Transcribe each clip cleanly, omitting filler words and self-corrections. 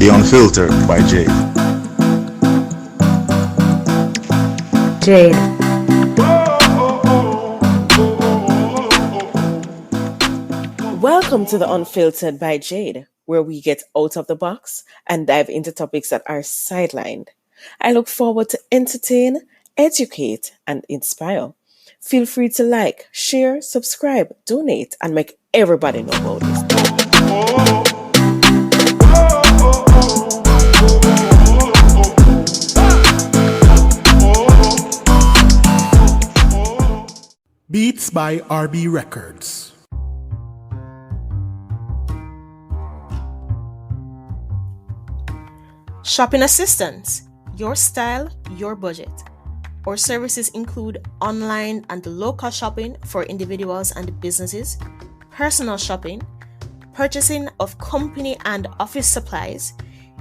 The Unfiltered by Jade. Jade. Welcome to The Unfiltered by Jade, where we get out of the box and dive into topics that are sidelined. I look forward to entertain, educate, and inspire. Feel free to like, share, subscribe, donate, and make everybody know about this. Beats by RB Records. Shopping assistance. Your style, your budget. Our services include online and local shopping for individuals and businesses, personal shopping, purchasing of company and office supplies,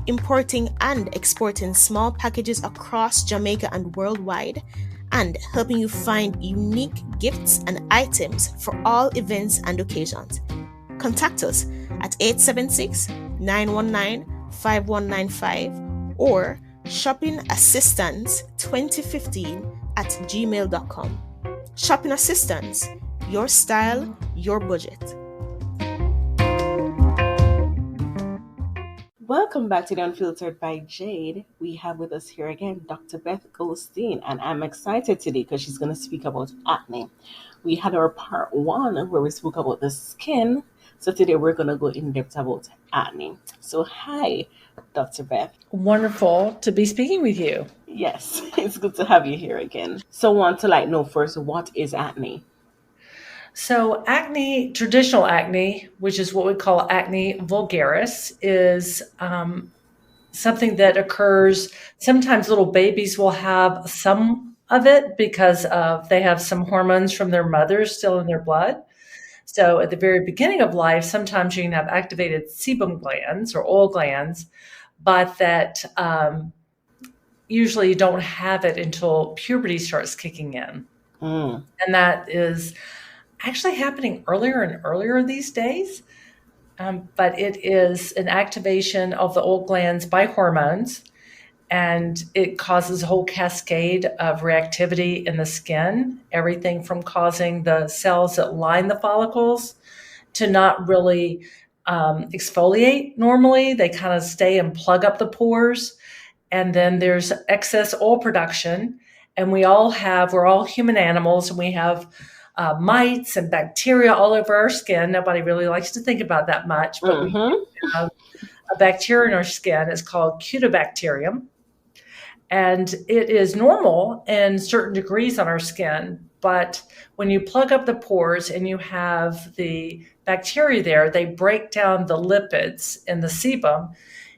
importing and exporting small packages across Jamaica and worldwide, and helping you find unique gifts and items for all events and occasions. Contact us at 876-919-5195 or shoppingassistance2015@gmail.com. Shopping Assistance, your style, your budget. Welcome back to The Unfiltered by Jade. We have with us here again Dr. Beth Goldstein, and I'm excited today because she's going to speak about acne. We had our part one where we spoke about the skin, so today we're going to go in depth about acne. So hi, Dr. Beth. Wonderful to be speaking with you. Yes, it's good to have you here again. So I want to know first, what is acne? So acne, traditional acne, which is what we call acne vulgaris, is something that occurs. Sometimes little babies will have some of it because they have some hormones from their mothers still in their blood. So at the very beginning of life, sometimes you can have activated sebum glands or oil glands, but that usually you don't have it until puberty starts kicking in. And that is actually happening earlier and earlier these days. But it is an activation of the oil glands by hormones, and it causes a whole cascade of reactivity in the skin, everything from causing the cells that line the follicles to not really exfoliate normally. They kind of stay and plug up the pores. And then there's excess oil production. And we're all human animals, and we have mites and bacteria all over our skin. Nobody really likes to think about that much, but we have a bacteria in our skin. It's called Cutibacterium. And it is normal in certain degrees on our skin. But when you plug up the pores and you have the bacteria there, they break down the lipids in the sebum,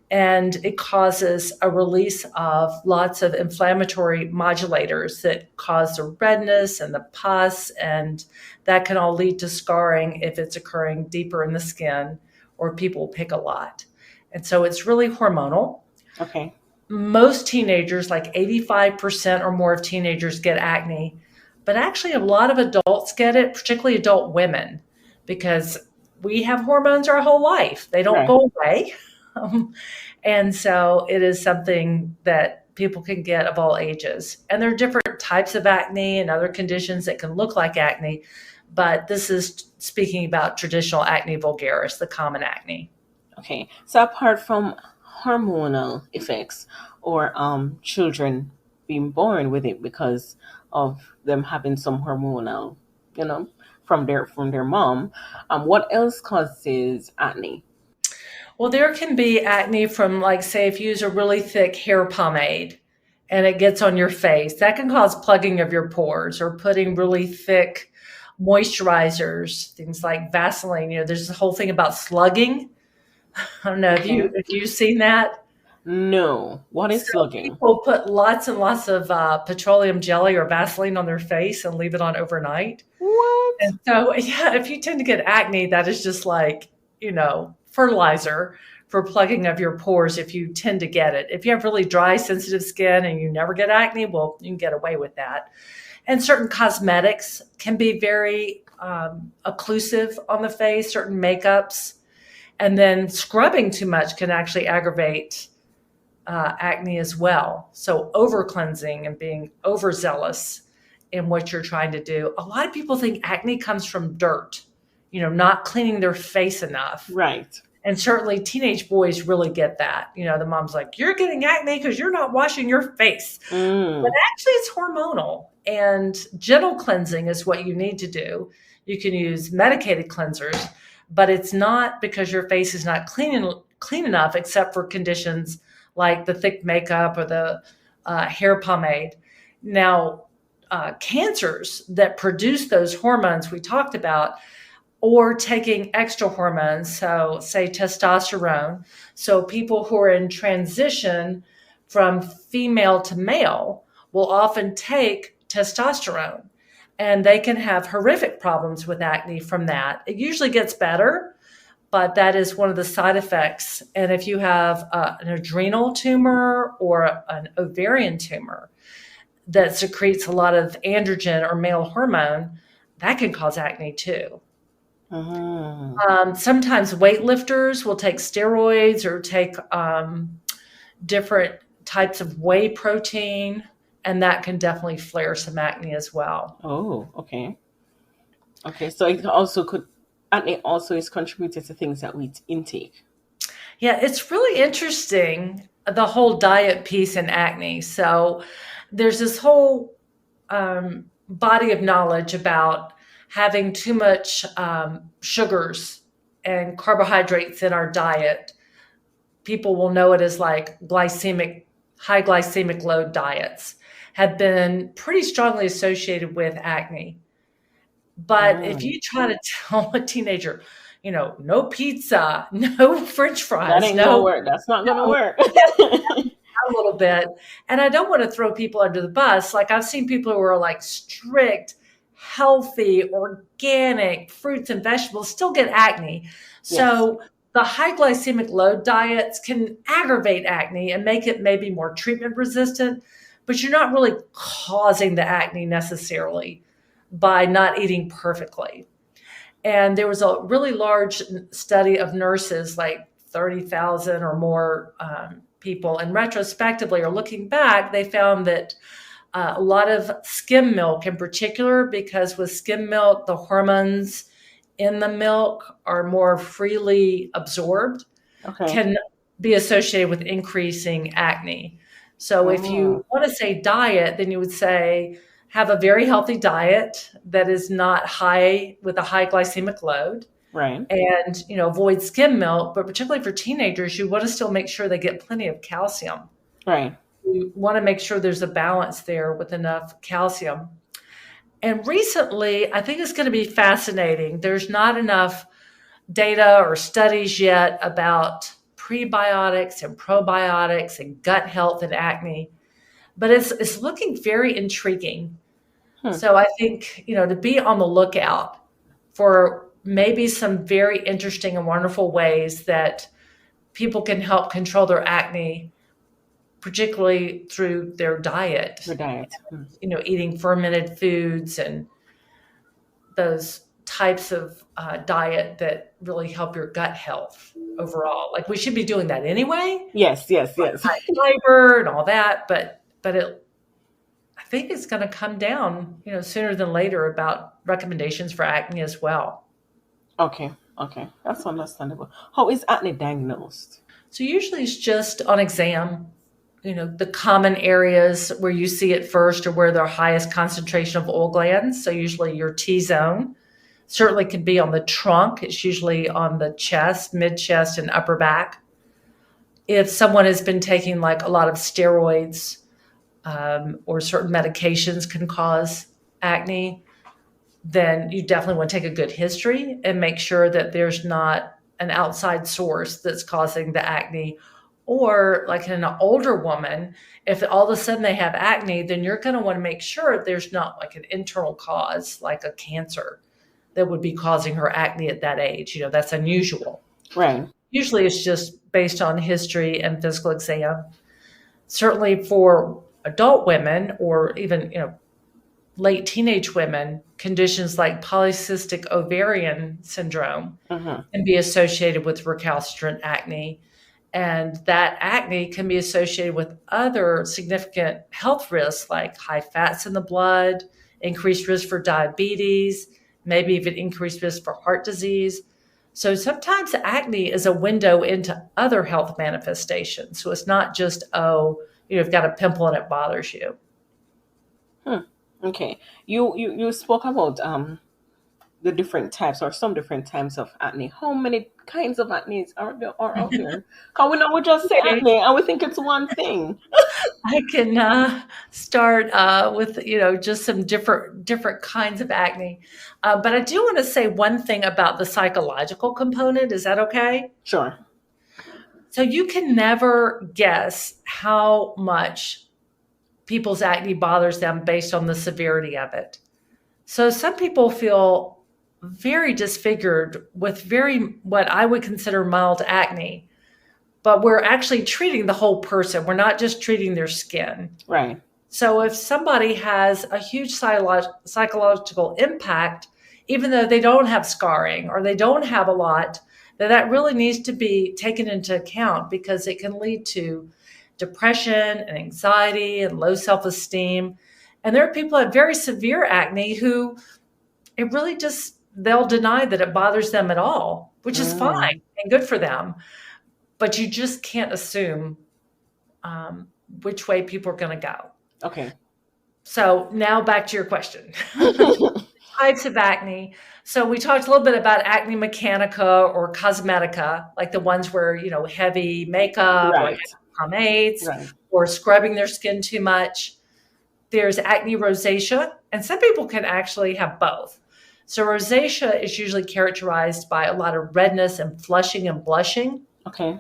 and it causes a release of lots of inflammatory modulators that cause the redness and the pus, and that can all lead to scarring if it's occurring deeper in the skin or people pick a lot. And so it's really hormonal. Okay. Most teenagers, like 85% or more of teenagers, get acne, but actually a lot of adults get it, particularly adult women, because we have hormones our whole life. They don't go away. And so it is something that people can get of all ages. And there are different types of acne and other conditions that can look like acne, but this is speaking about traditional acne vulgaris, the common acne. Okay. So apart from hormonal effects or children being born with it because of them having some hormonal, from their mom, what else causes acne? Well, there can be acne from, say, if you use a really thick hair pomade and it gets on your face, that can cause plugging of your pores, or putting really thick moisturizers, things like Vaseline. There's this whole thing about slugging. I don't know if you've seen that. No. What is slugging? People put lots and lots of petroleum jelly or Vaseline on their face and leave it on overnight. What? And so, if you tend to get acne, that is just fertilizer for plugging of your pores if you tend to get it. If you have really dry, sensitive skin and you never get acne, well, you can get away with that. And certain cosmetics can be very occlusive on the face, certain makeups. And then scrubbing too much can actually aggravate acne as well. So over cleansing and being overzealous in what you're trying to do. A lot of people think acne comes from dirt, not cleaning their face enough. Right. And certainly teenage boys really get that. The mom's like, you're getting acne because you're not washing your face. But actually it's hormonal, and gentle cleansing is what you need to do. You can use medicated cleansers, but it's not because your face is not clean enough, except for conditions like the thick makeup or the hair pomade. Now, cancers that produce those hormones we talked about, or taking extra hormones, so say testosterone. So people who are in transition from female to male will often take testosterone, and they can have horrific problems with acne from that. It usually gets better, but that is one of the side effects. And if you have an adrenal tumor or an ovarian tumor that secretes a lot of androgen or male hormone, that can cause acne too. Sometimes weightlifters will take steroids or take different types of whey protein, and that can definitely flare some acne as well. Oh, okay. Okay, so acne also is contributed to things that we intake. Yeah, it's really interesting, the whole diet piece in acne. So there's this whole body of knowledge about having too much sugars and carbohydrates in our diet. People will know it as like high glycemic load diets have been pretty strongly associated with acne. But if you try to tell a teenager, no pizza, no French fries, that ain't gonna work. That's not gonna work. A little bit. And I don't want to throw people under the bus. Like, I've seen people who are like strict, healthy, organic fruits and vegetables still get acne. So the high glycemic load diets can aggravate acne and make it maybe more treatment resistant, but you're not really causing the acne necessarily by not eating perfectly. And there was a really large study of nurses, like 30,000 or more people, and retrospectively, or looking back, they found that a lot of skim milk in particular, because with skim milk, the hormones in the milk are more freely absorbed, can be associated with increasing acne. So if you want to say diet, then you would say have a very healthy diet that is not high with a high glycemic load. Right. And, avoid skim milk, but particularly for teenagers, you want to still make sure they get plenty of calcium. Right. You want to make sure there's a balance there with enough calcium. And recently, I think it's going to be fascinating. There's not enough data or studies yet about prebiotics and probiotics and gut health and acne, but it's looking very intriguing. So I think, to be on the lookout for maybe some very interesting and wonderful ways that people can help control their acne, particularly through their diet. Eating fermented foods and those types of diet that really help your gut health overall. Like, we should be doing that anyway. Yes. Fiber and all that, but I think it's going to come down, sooner than later about recommendations for acne as well. Okay. That's understandable. How is acne diagnosed? So usually it's just on exam. The common areas where you see it first are where the highest concentration of oil glands. So usually your T-zone. Certainly can be on the trunk. It's usually on the chest, mid-chest, and upper back. If someone has been taking like a lot of steroids or certain medications can cause acne, then you definitely want to take a good history and make sure that there's not an outside source that's causing the acne. Or like in an older woman, if all of a sudden they have acne, then you're going to want to make sure there's not like an internal cause, like a cancer, that would be causing her acne at that age. That's unusual. Right. Usually it's just based on history and physical exam. Certainly for adult women, or even, late teenage women, conditions like polycystic ovarian syndrome can be associated with recalcitrant acne. And that acne can be associated with other significant health risks like high fats in the blood, increased risk for diabetes, maybe even increased risk for heart disease. So sometimes acne is a window into other health manifestations. So it's not just, you've got a pimple and it bothers you. Okay. You spoke about the different types or some different types of acne. How many kinds of acne are out there? Can we not we just say acne and we think it's one thing? I can start with just some different kinds of acne, but I do want to say one thing about the psychological component. Is that okay? Sure. So you can never guess how much people's acne bothers them based on the severity of it. So some people feel very disfigured with what I would consider mild acne, but we're actually treating the whole person. We're not just treating their skin. Right. So if somebody has a huge psychological impact, even though they don't have scarring or they don't have a lot, that really needs to be taken into account because it can lead to depression and anxiety and low self-esteem. And there are people that have very severe acne who it really just, they'll deny that it bothers them at all, which is fine and good for them. But you just can't assume which way people are going to go. Okay. So now back to your question. Types of acne. So we talked a little bit about acne mechanica or cosmetica, like the ones where, heavy makeup or pomades or scrubbing their skin too much. There's acne rosacea, and some people can actually have both. So rosacea is usually characterized by a lot of redness and flushing and blushing. Okay.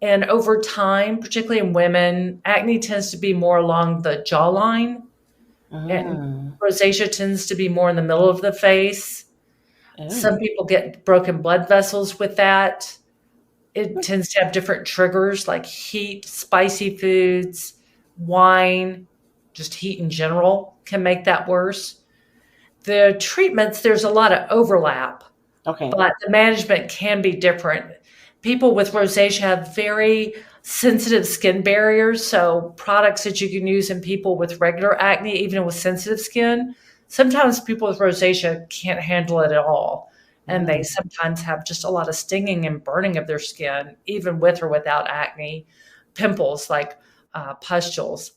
And over time, particularly in women, acne tends to be more along the jawline. And rosacea tends to be more in the middle of the face. Some people get broken blood vessels with that. It tends to have different triggers like heat, spicy foods, wine, just heat in general can make that worse. The treatments, there's a lot of overlap, but the management can be different. People with rosacea have very sensitive skin barriers, so products that you can use in people with regular acne, even with sensitive skin, sometimes people with rosacea can't handle it at all. And they sometimes have just a lot of stinging and burning of their skin, even with or without acne, pimples like pustules.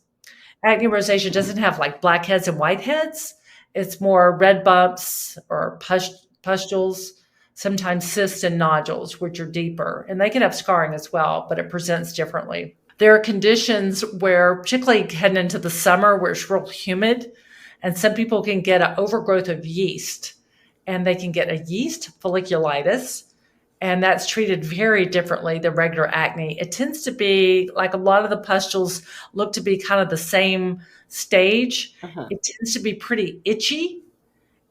Acne rosacea doesn't have like blackheads and whiteheads. It's more red bumps or pustules, sometimes cysts and nodules, which are deeper. And they can have scarring as well, but it presents differently. There are conditions where, particularly heading into the summer, where it's real humid, and some people can get an overgrowth of yeast, and they can get a yeast folliculitis, and that's treated very differently than regular acne. It tends to be like a lot of the pustules look to be kind of the same stage. It tends to be pretty itchy,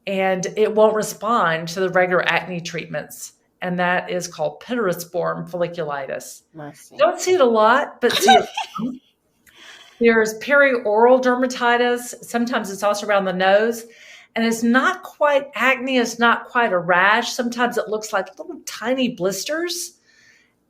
and it won't respond to the regular acne treatments. And that is called pityriform folliculitis. Don't see it a lot, but see it. There's perioral dermatitis. Sometimes it's also around the nose. And it's not quite acne. It's not quite a rash. Sometimes it looks like little tiny blisters.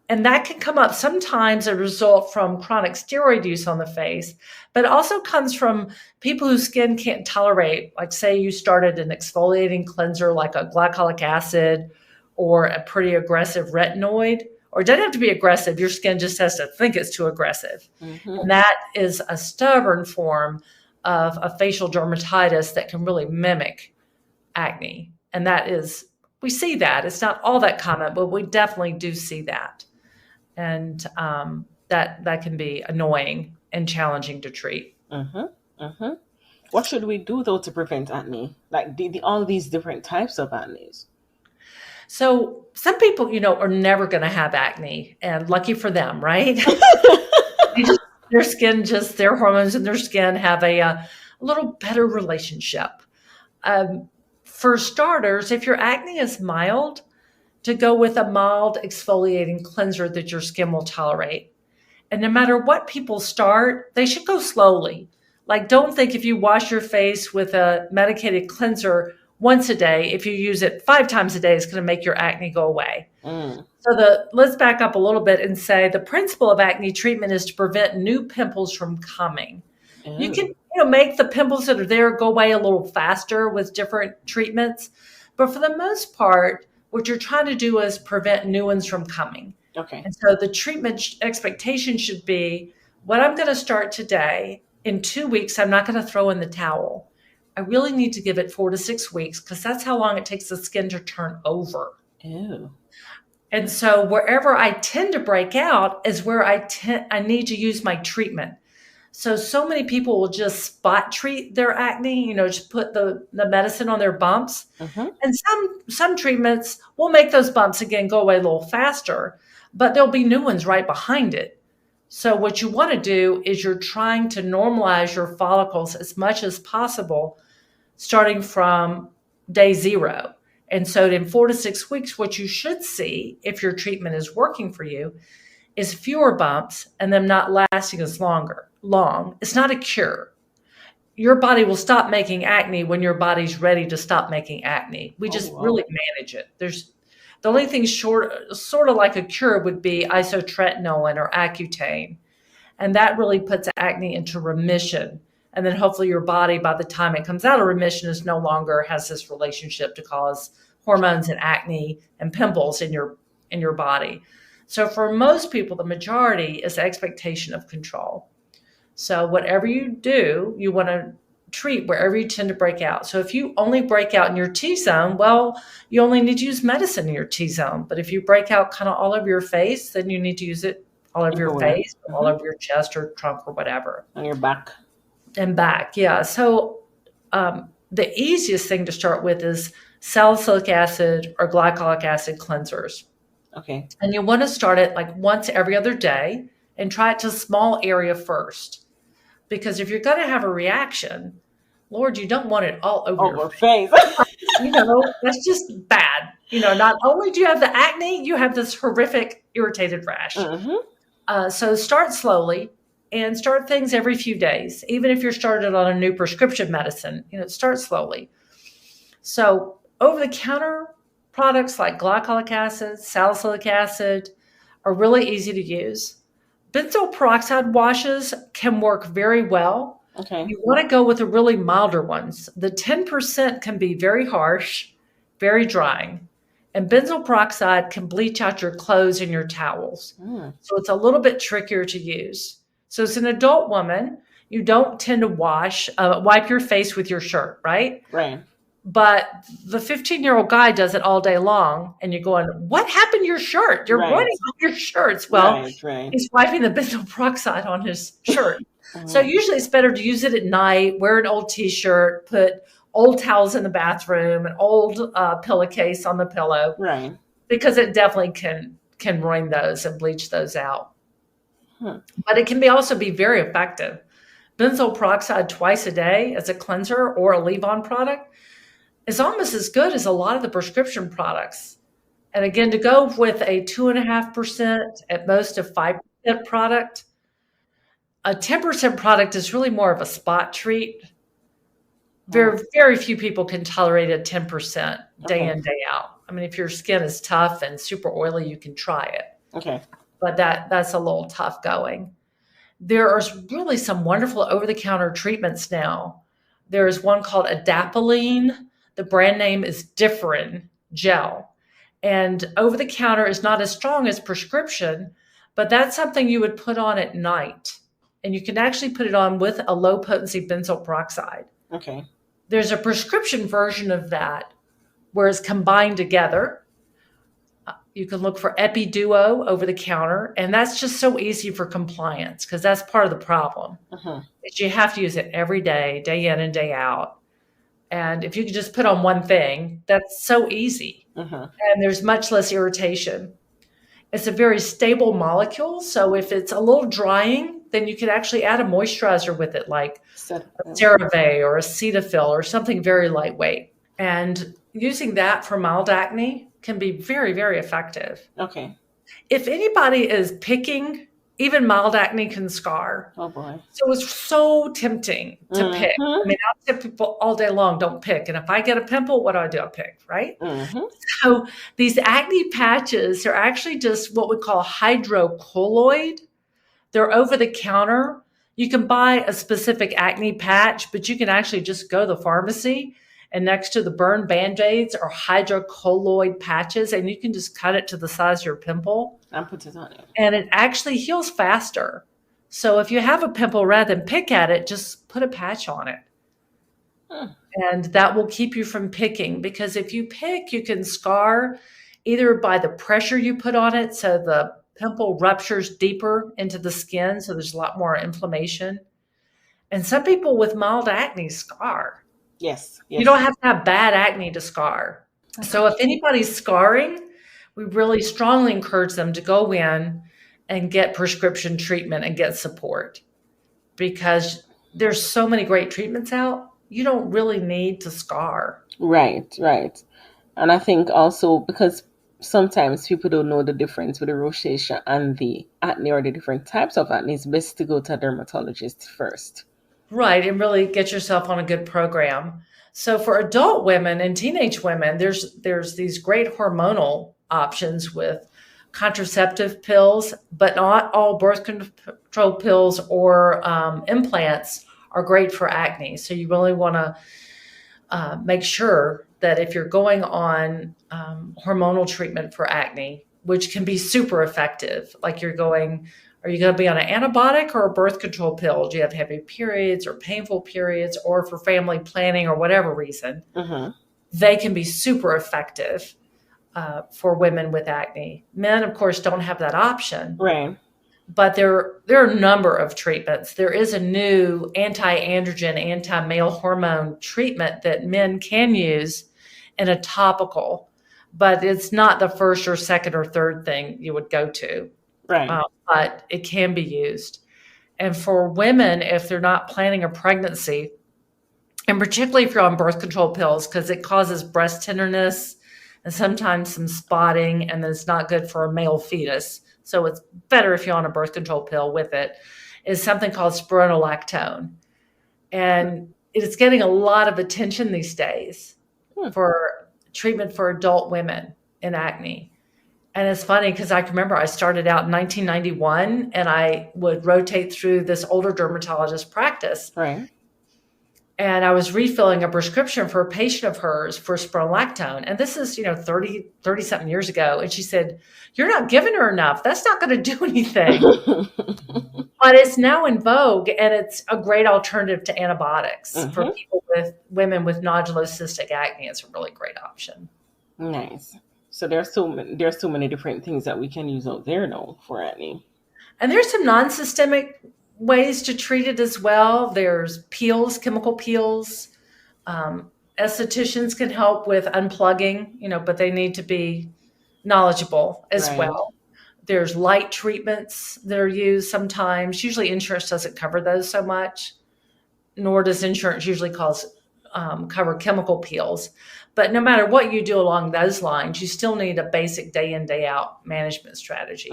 And that can come up sometimes as a result from chronic steroid use on the face, but it also comes from people whose skin can't tolerate, like say you started an exfoliating cleanser like a glycolic acid or a pretty aggressive retinoid, or it doesn't have to be aggressive. Your skin just has to think it's too aggressive. And that is a stubborn form of a facial dermatitis that can really mimic acne. And that is, we see that. It's not all that common, but we definitely do see that. And that can be annoying and challenging to treat. What should we do though to prevent acne? Like all these different types of acne. So some people, are never going to have acne, and lucky for them, right? Their skin, just their hormones in their skin have a little better relationship. For starters, if your acne is mild, to go with a mild exfoliating cleanser that your skin will tolerate. And no matter what people start, they should go slowly. Like, don't think if you wash your face with a medicated cleanser once a day, if you use it 5 times a day, it's going to make your acne go away. So let's back up a little bit and say the principle of acne treatment is to prevent new pimples from coming. You can make the pimples that are there go away a little faster with different treatments. But for the most part, what you're trying to do is prevent new ones from coming. Okay. And so the treatment expectation should be, what I'm going to start today, in 2 weeks, I'm not going to throw in the towel. I really need to give it 4 to 6 weeks because that's how long it takes the skin to turn over. Ew. And so wherever I tend to break out is where I need to use my treatment. So many people will just spot treat their acne, just put the medicine on their bumps. And some treatments will make those bumps again go away a little faster, but there'll be new ones right behind it. So what you want to do is you're trying to normalize your follicles as much as possible, starting from day 0. And so in 4 to 6 weeks, what you should see, if your treatment is working for you, is fewer bumps and them not lasting as long. It's not a cure. Your body will stop making acne when your body's ready to stop making acne. We just really manage it. The only thing sort of like a cure would be isotretinoin or Accutane. And that really puts acne into remission. And then hopefully your body, by the time it comes out of remission, is no longer has this relationship to cause hormones and acne and pimples in your body. So for most people, the majority is the expectation of control. So whatever you do, you want to treat wherever you tend to break out. So if you only break out in your T-zone, well, you only need to use medicine in your T-zone. But if you break out kind of all over your face, then you need to use it all over your face, all over your chest or trunk or whatever. On your back. And back, yeah. So the easiest thing to start with is salicylic acid or glycolic acid cleansers. Okay. And you want to start it like once every other day and try it to a small area first. Because if you're going to have a reaction, Lord, you don't want it all over your face. That's just bad. Not only do you have the acne, you have this horrific irritated rash. So start slowly and start things every few days. Even if you're started on a new prescription medicine, start slowly. So over-the-counter products like glycolic acid, salicylic acid are really easy to use. Benzoyl peroxide washes can work very well. Okay. You want to go with the really milder ones. The 10% can be very harsh, very drying. And benzoyl peroxide can bleach out your clothes and your towels. So it's a little bit trickier to use. So as an adult woman, you don't tend to wipe your face with your shirt, right? Right. But the 15-year-old guy does it all day long, and you're going, what happened to your shirt? You're running off your shirts. Well, he's wiping the benzoyl peroxide on his shirt. So usually it's better to use it at night, wear an old T-shirt, put old towels in the bathroom, an old pillowcase on the pillow. Right. Because it definitely can ruin those and bleach those out. But it can also be very effective. Benzoyl peroxide twice a day as a cleanser or a leave-on product is almost as good as a lot of the prescription products. And again, to go with a 2.5%, at most a 5% product, a 10% product is really more of a spot treat. Very, very few people can tolerate a 10% day in, day out. I mean, if your skin is tough and super oily, you can try it. Okay. But that's a little tough going. There are really some wonderful over-the-counter treatments now. There is one called Adapalene. The brand name is Differin Gel. And over-the-counter is not as strong as prescription, but that's something you would put on at night. And you can actually put it on with a low-potency benzoyl peroxide. Okay. There's a prescription version of that where it's combined together. You can look for Epiduo over the counter, and that's just so easy for compliance because that's part of the problem. Is you have to use it every day, day in and day out. And if you could just put on one thing, that's so easy. And there's much less irritation. It's a very stable molecule. So if it's a little drying, then you can actually add a moisturizer with it, like a CeraVe or a Cetaphil or something very lightweight. And using that for mild acne can be very, very effective. Okay. If anybody is picking even mild acne can scar. Oh boy. So it's so tempting to pick. I mean, I'll tell people all day long, don't pick. And if I get a pimple, what do? I pick, right? So these acne patches are actually just what we call hydrocolloid. They're over the counter. You can buy a specific acne patch, but you can actually just go to the pharmacy, and next to the burn Band-Aids are hydrocolloid patches, and you can just cut it to the size of your pimple. And put it on it. And it actually heals faster. So if you have a pimple, rather than pick at it, just put a patch on it. And that will keep you from picking, because if you pick, you can scar either by the pressure you put on it, so the pimple ruptures deeper into the skin, so there's a lot more inflammation. And some people with mild acne scar. Yes. You don't have to have bad acne to scar. So if anybody's scarring, we really strongly encourage them to go in and get prescription treatment and get support, because there's so many great treatments out. You don't really need to scar. Right. And I think also because sometimes people don't know the difference with the rosacea and the acne, or the different types of acne, it's best to go to a dermatologist first. Right, and really get yourself on a good program. So for adult women and teenage women, there's these great hormonal options with contraceptive pills, but not all birth control pills or implants are great for acne. So you really want to make sure that if you're going on hormonal treatment for acne, which can be super effective, like are you going to be on an antibiotic or a birth control pill? Do you have heavy periods or painful periods, or for family planning or whatever reason? They can be super effective for women with acne. Men, of course, don't have that option. Right. But there are a number of treatments. There is a new anti-androgen, anti-male hormone treatment that men can use in a topical, but it's not the first or second or third thing you would go to. Right. But it can be used. And for women, if they're not planning a pregnancy, and particularly if you're on birth control pills, because it causes breast tenderness and sometimes some spotting, and then it's not good for a male fetus. So it's better if you're on a birth control pill with it, is something called spironolactone. And it's getting a lot of attention these days for treatment for adult women in acne. And it's funny because I can remember I started out in 1991 and I would rotate through this older dermatologist practice. Right. And I was refilling a prescription for a patient of hers for spironolactone. And this is, 30 something years ago. And she said, "You're not giving her enough. That's not going to do anything." But it's now in vogue, and it's a great alternative to antibiotics for women with nodulocystic acne. It's a really great option. Nice. So there's so many different things that we can use out there now for acne. And there's some non-systemic ways to treat it as well. There's peels, chemical peels. Estheticians can help with unplugging, but they need to be knowledgeable as well. There's light treatments that are used sometimes. Usually insurance doesn't cover those so much, nor does insurance usually cover chemical peels. But no matter what you do along those lines, you still need a basic day in, day out management strategy.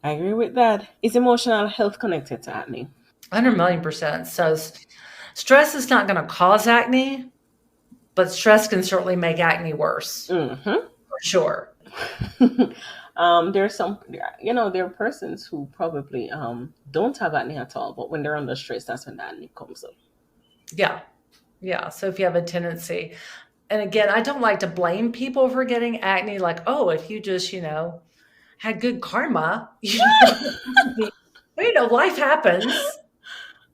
I agree with that. Is emotional health connected to acne? 100,000,000%. So stress is not going to cause acne, but stress can certainly make acne worse. For sure. There are persons who probably don't have acne at all, but when they're under stress, that's when the acne comes up. Yeah. So if you have a tendency, and again, I don't like to blame people for getting acne, like, oh, if you just, had good karma, life happens,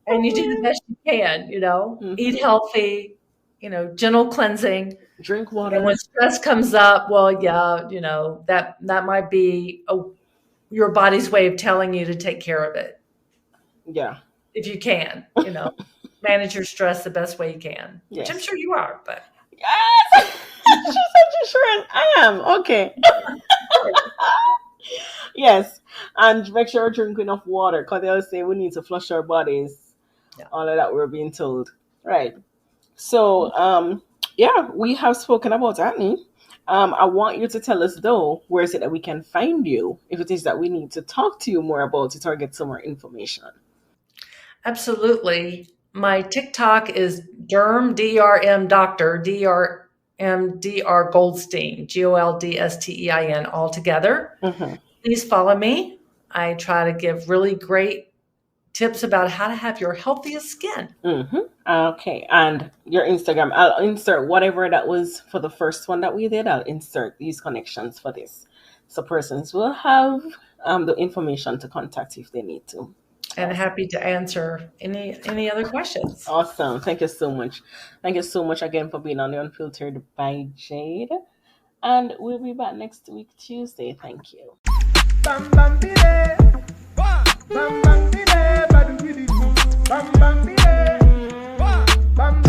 and you do the best you can, eat healthy, gentle cleansing. Drink water. And when stress comes up, well, that might be your body's way of telling you to take care of it. Yeah. If you can, manage your stress the best way you can. Yes. Which I'm sure you are, but. Yes! She said you sure I am. Okay. Yes. And make sure you drink enough water, because they'll say we need to flush our bodies. Yeah. All of that we're being told. Right. So, we have spoken about acne. I want you to tell us, though, where is it that we can find you if it is that we need to talk to you more about it or get some more information. Absolutely. My TikTok is Derm, DRM Doctor, DRM DR Goldstein, Goldstein, all together. Mm-hmm. Please follow me. I try to give really great tips about how to have your healthiest skin. Mm-hmm. Okay, and your Instagram, I'll insert whatever that was for the first one that we did. I'll insert these connections for this, so persons will have the information to contact if they need to. And happy to answer any other questions. Awesome. Thank you so much. Thank you so much again for being on the Unfiltered by Jade. And we'll be back next week, Tuesday. Thank you. Bam, bam, bam, bam, bam, bam, bam, bam, bam, bam, bam, bam, bam,